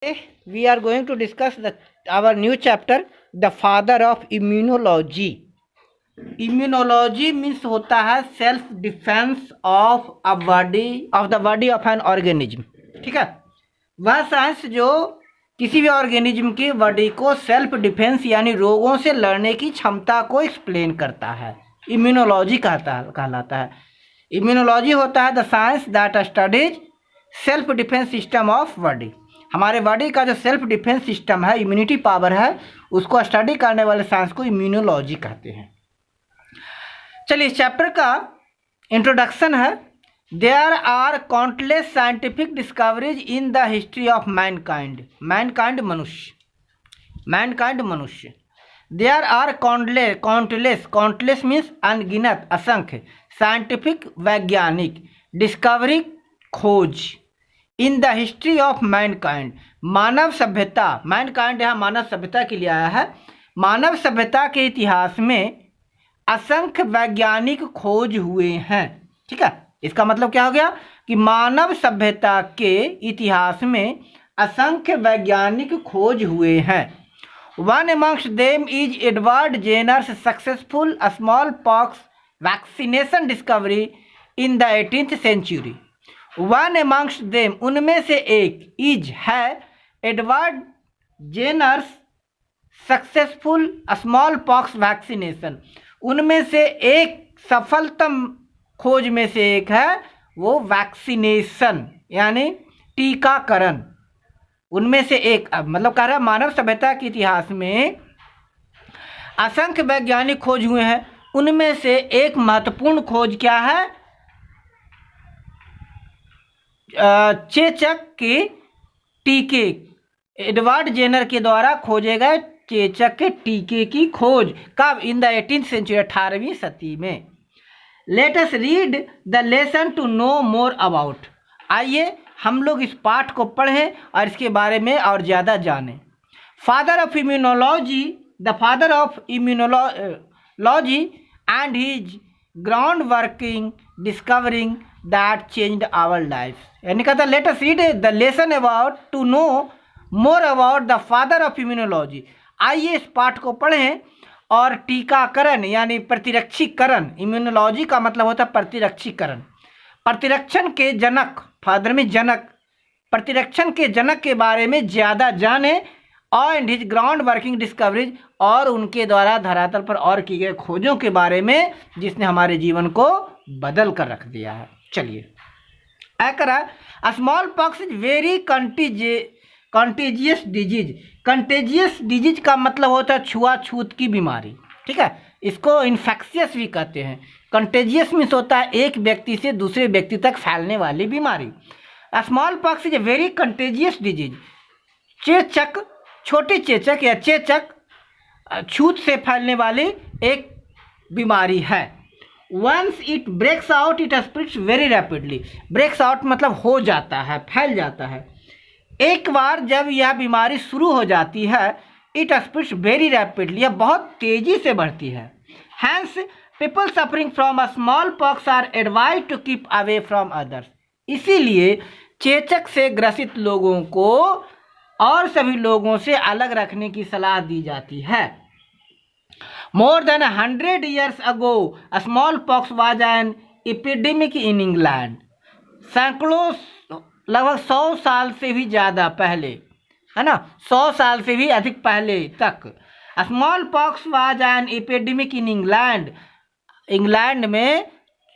We are going to discuss our new chapter, the father of immunology. Immunology means होता है self defence of a body of the body of an organism. ठीक है, वह science जो किसी भी organism की बॉडी को सेल्फ डिफेंस यानी रोगों से लड़ने की क्षमता को एक्सप्लेन करता है, इम्यूनोलॉजी कहलाता है. इम्यूनोलॉजी होता है the science that studies self defence system of body. हमारे बॉडी का जो सेल्फ डिफेंस सिस्टम है, इम्यूनिटी पावर है, उसको स्टडी करने वाले साइंस को इम्यूनोलॉजी कहते हैं. चलिए, इस चैप्टर का इंट्रोडक्शन है. There are countless scientific discoveries in the history of mankind. Mankind मनुष्य. देयर आर काउंटलेस मीन्स अनगिनत, असंख्य, साइंटिफिक वैज्ञानिक, डिस्कवरी खोज, in the history of mankind मानव सभ्यता. मैनकाइंड यहाँ मानव सभ्यता के लिए आया है. मानव सभ्यता के इतिहास में असंख्य वैज्ञानिक खोज हुए हैं. ठीक है, इसका मतलब क्या हो गया कि मानव सभ्यता के इतिहास में असंख्य वैज्ञानिक खोज हुए हैं. One amongst them is Edward Jenner's successful small pox vaccination discovery in the 18th century. One amongst them, उनमें से एक, इज है, Edward Jenner's successful small pox vaccination, उनमें से एक सफलतम खोज में से एक है वो वैक्सीनेशन यानी टीकाकरण. उनमें से एक, मतलब कह रहा है मानव सभ्यता के इतिहास में असंख्य वैज्ञानिक खोज हुए हैं. उनमें से एक महत्वपूर्ण खोज क्या है? चेचक के टीके, एडवर्ड जेनर के द्वारा खोजे गए चेचक के टीके की खोज. कब? इन द 18th सेंचुरी, 18वीं सदी में. Let us read the lesson to know more about. आइए हम लोग इस पाठ को पढ़ें और इसके बारे में और ज़्यादा जानें. Father of immunology, the father of immunology and his ground working discovering that changed our life. यानी कहता है let us read the lesson about to know more about the father of immunology. आइए इस पाठ को पढ़ें और टीकाकरण यानी प्रतिरक्षीकरण, इम्यूनोलॉजी का मतलब होता है प्रतिरक्षीकरण, प्रतिरक्षण के जनक, फादर में जनक, प्रतिरक्षण के जनक के बारे में ज़्यादा जाने. And his ground working discoveries, और उनके द्वारा धरातल पर और की गई खोजों के बारे में जिसने हमारे जीवन को बदल कर रख दिया है. चलिए, small pox is very contagious disease. Contagious disease का मतलब होता है छुआछूत की बीमारी. ठीक है, इसको इन्फेक्शियस भी कहते हैं. कंटेजियस मीन्स होता है एक व्यक्ति से दूसरे व्यक्ति तक फैलने वाली बीमारी. Small pox is a very contagious disease. चेचक, छोटी चेचक या चेचक छूत से फैलने वाली एक बीमारी है. Once it breaks out it spreads very rapidly. Breaks out मतलब हो जाता है, फैल जाता है. एक बार जब यह बीमारी शुरू हो जाती है, इट स्प्रेड्स वेरी रैपिडली, यह बहुत तेजी से बढ़ती है. Hence people suffering from a small pox are advise to keep away from others. इसीलिए चेचक से ग्रसित लोगों को और सभी लोगों से अलग रखने की सलाह दी जाती है. More than 100 years ago, a smallpox was an epidemic in England. सैकड़ों, लगभग 100 साल से भी ज़्यादा पहले, है ना, 100 साल से भी अधिक पहले तक smallpox was an epidemic in England. England में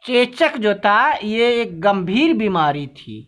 चेचक जो था ये एक गंभीर बीमारी थी,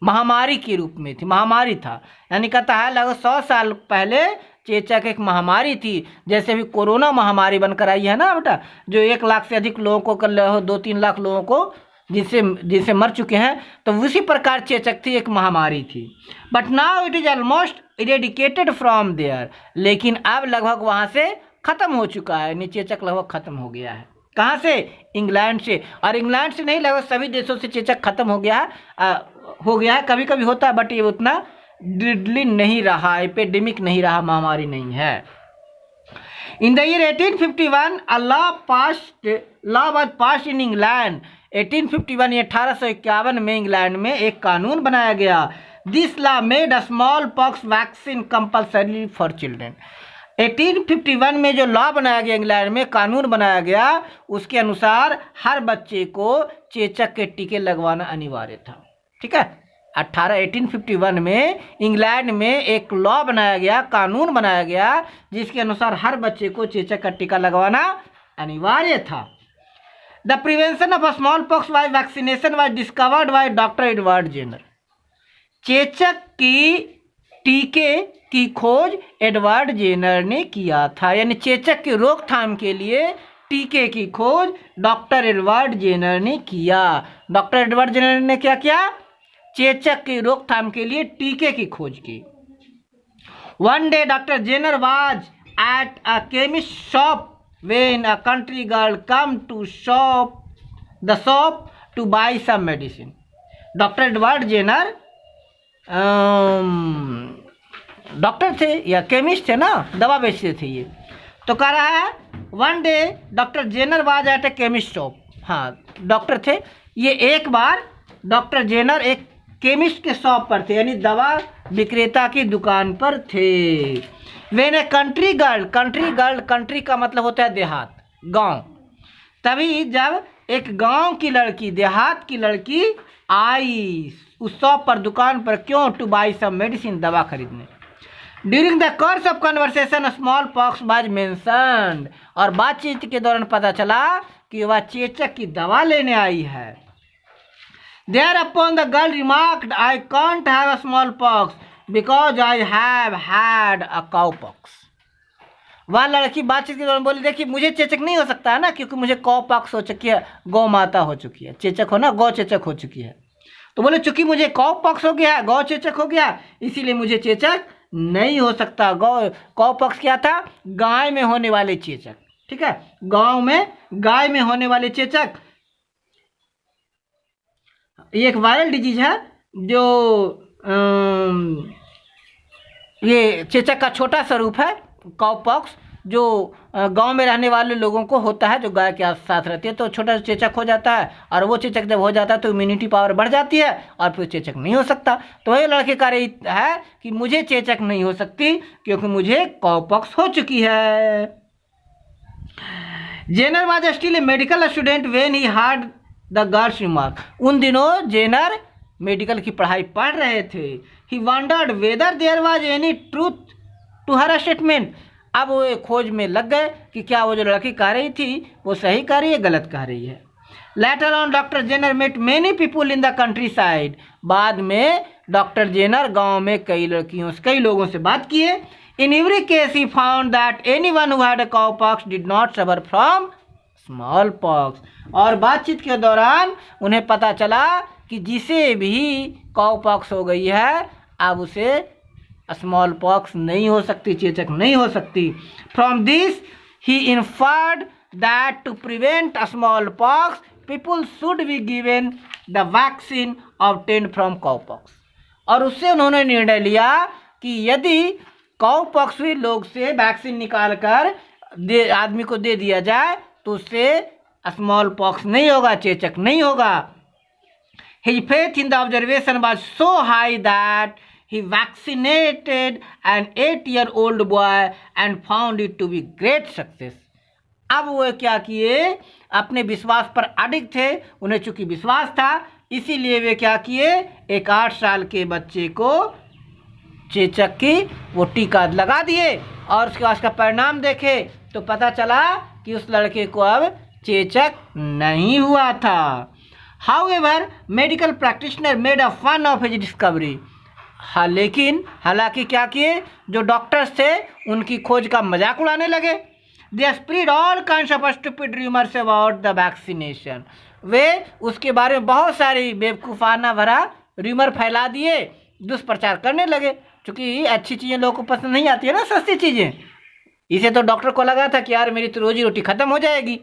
महामारी के रूप में थी, महामारी था. यानी कहता है लगभग 100 साल पहले चेचक एक महामारी थी. जैसे भी कोरोना महामारी बनकर आई है ना बेटा, जो 1 लाख से अधिक लोगों को कर 2-3 लाख लोगों को जिनसे मर चुके हैं, तो उसी प्रकार चेचक थी, एक महामारी थी. But now it is almost eradicated from there. लेकिन अब लगभग वहाँ से ख़त्म हो चुका है, यानी चेचक लगभग ख़त्म हो गया है. कहाँ से? इंग्लैंड से. और इंग्लैंड से नहीं, लगभग सभी देशों से चेचक ख़त्म हो गया है. कभी कभी होता है बट ये उतना डिडली नहीं रहा, एपिडेमिक नहीं रहा, महामारी नहीं है. In the year 1851 a law was passed in England. 1851 1851 में इंग्लैंड में एक कानून बनाया गया this law made a small pox vaccine compulsory for children. 1851 में जो लॉ बनाया गया, इंग्लैंड में कानून बनाया गया, उसके अनुसार हर बच्चे को चेचक के टीके लगवाना अनिवार्य था। ठीक है, 1851 में इंग्लैंड में एक लॉ बनाया गया, कानून बनाया गया, जिसके अनुसार हर बच्चे को चेचक का टीका लगवाना अनिवार्य था। The prevention of small pox by vaccination was discovered by doctor Edward Jenner. चेचक की टीके की खोज एडवर्ड जेनर ने किया था, यानी चेचक की रोकथाम के लिए टीके की खोज डॉक्टर एडवर्ड जेनर ने किया। डॉक्टर एडवर्ड जेनर ने क्या किया? चेचक की रोकथाम के लिए टीके की खोज की। One day doctor Jenner was at a chemist shop when a country girl come to the shop to buy some medicine. Doctor Edward Jenner doctor थे या केमिस्ट थे ना, दवा बेचते थे ये। तो कह रहा है one day doctor Jenner was at a chemist shop. हाँ, डॉक्टर थे ये। एक बार डॉक्टर जेनर एक केमिस्ट के शॉप पर थे, यानी दवा विक्रेता की दुकान पर थे। When a country girl, country का मतलब होता है देहात, गांव। तभी जब एक गांव की लड़की, देहात की लड़की आई उस शॉप पर, दुकान पर, क्यों? टू बाई सम मेडिसिन, दवा खरीदने। During the course of conversation small pox was mentioned, और बातचीत के दौरान पता चला कि वह चेचक की दवा लेने आई है। Thereupon the girl remarked, I can't have a smallpox because I have had a cowpox. वह लड़की बातचीत के दौरान बोली, देखिए मुझे चेचक नहीं हो सकता है ना, क्योंकि मुझे कॉपॉक्स हो चुकी है, गौ माता हो चुकी है। चेचक हो ना, गौ चेचक हो चुकी है। तो बोले चूंकि मुझे कॉपॉक्स हो गया, गौ चेचक हो गया, इसीलिए मुझे चेचक नहीं हो सकता। कॉपॉक्स क्या था? गाय में होने वाले चेचक। ठीक है, गांव में गाय में होने वाले चेचक ये एक वायरल डिजीज है, जो ये चेचक का छोटा सा रूप है, कॉपॉक्स, जो गांव में रहने वाले लोगों को होता है, जो गाय के साथ रहती है। तो छोटा सा चेचक हो जाता है, और वो चेचक जब हो जाता है तो इम्यूनिटी पावर बढ़ जाती है, और फिर चेचक नहीं हो सकता। तो वही लड़के कह रही है कि मुझे चेचक नहीं हो सकती क्योंकि मुझे कॉपॉक्स हो चुकी है। Jenner was still a medical student when he heard the girl's remark. उन दिनों जेनर मेडिकल की पढ़ाई पढ़ रहे थे। He wondered whether there was any truth to her statement. अब वो खोज में लग गए कि क्या वो जो लड़की कह रही थी वो सही कह रही है, गलत कह रही है। Later on doctor Jenner met many people in the countryside. बाद में डॉक्टर जेनर गांव में कई लोगों से बात किए। In every case he found that anyone who had a कॉपॉक्स did not suffer from small pox. और बातचीत के दौरान उन्हें पता चला कि जिसे भी कॉपॉक्स हो गई है, अब उसे स्मॉल पॉक्स नहीं हो सकती, चेचक नहीं हो सकती। From this he inferred that to prevent small pox people should be given the vaccine obtained from cowpox. और उससे उन्होंने निर्णय लिया कि यदि कॉपॉक्स हुए लोग से वैक्सीन निकाल कर आदमी को दे दिया जाए तो उससे स्मॉल पॉक्स नहीं होगा, चेचक नहीं होगा। His faith in the observation was so high that he vaccinated an 8-year-old boy and found it to be great success. अब वो क्या किए? अपने विश्वास पर अडिग थे, उन्हें चूंकि विश्वास था, इसीलिए वे क्या किए? एक 8 साल के बच्चे को चेचक की वो टीका लगा दिए, और उसके बाद उसका परिणाम देखे तो पता चला कि उस लड़के को अब चेचक नहीं हुआ था। However, medical practitioner made a fun of his discovery. हाँ, लेकिन हालांकि क्या किए? जो डॉक्टर्स थे उनकी खोज का मजाक उड़ाने लगे। They spread all kinds of stupid rumors about the vaccination. वे उसके बारे में बहुत सारी बेवकूफ़ाना भरा रूमर फैला दिए, दुष्प्रचार करने लगे। क्योंकि अच्छी चीज़ें लोगों को पसंद नहीं आती है ना, सस्ती चीज़ें। इसे तो डॉक्टर को लगा था कि यार मेरी तो रोजी रोटी ख़त्म हो जाएगी,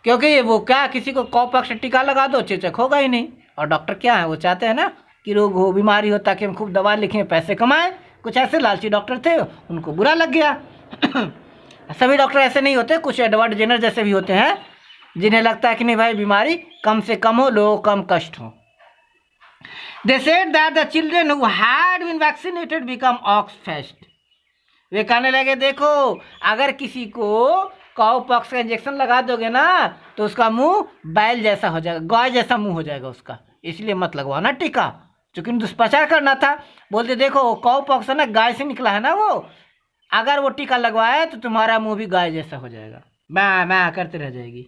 क्योंकि वो क्या, किसी को कॉपॉक्स टीका लगा दो, चेचक होगा ही नहीं। और डॉक्टर क्या है, वो चाहते हैं ना कि रोग हो, बीमारी हो, ताकि हम खूब दवा लिखें, पैसे कमाएं। कुछ ऐसे लालची डॉक्टर थे, उनको बुरा लग गया। सभी डॉक्टर ऐसे नहीं होते, कुछ एडवर्ड जेनर जैसे भी होते हैं, जिन्हें लगता है कि नहीं भाई बीमारी कम से कम हो, लोगों को कम कष्ट हो। They said that the children who had been vaccinated become ox-faced. वे कहने लगे देखो अगर किसी को काउ पॉक्स का इंजेक्शन लगा दोगे ना तो उसका मुंह बैल जैसा हो जाएगा, गाय जैसा मुंह हो जाएगा उसका, इसलिए मत लगवाना टीका। चूंकि दुष्प्रचार करना था, बोलते देखो काउ पॉक्स है ना, गाय से निकला है ना वो, अगर वो टीका लगवाए तो तुम्हारा मुंह भी गाय जैसा हो जाएगा, मैं करते रह जाएगी।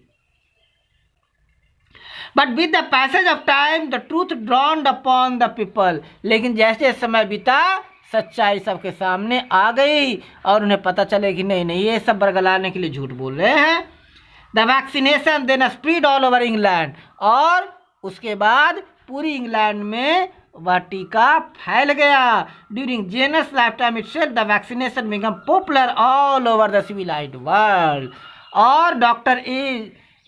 But with the passage of time the truth ड्रॉन्ड upon the people, लेकिन जैसे समय बीता सच्चाई सबके सामने आ गई और उन्हें पता चले कि नहीं नहीं ये सब बरगलाने के लिए झूठ बोल रहे हैं। The vaccination then spread all over England, और उसके बाद पूरी इंग्लैंड में वह टीका फैल गया। During Jenner's lifetime itself the vaccination become popular all over the civilised world, और डॉक्टर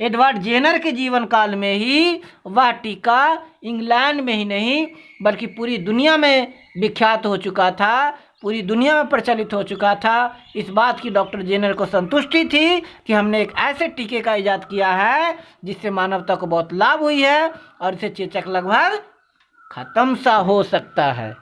एडवर्ड जेनर के जीवन काल में ही वह टीका इंग्लैंड में ही नहीं बल्कि पूरी दुनिया में विख्यात हो चुका था, पूरी दुनिया में प्रचलित हो चुका था। इस बात की डॉक्टर जेनर को संतुष्टि थी कि हमने एक ऐसे टीके का इजाद किया है जिससे मानवता को बहुत लाभ हुई है और इसे चेचक लगभग खत्म सा हो सकता है।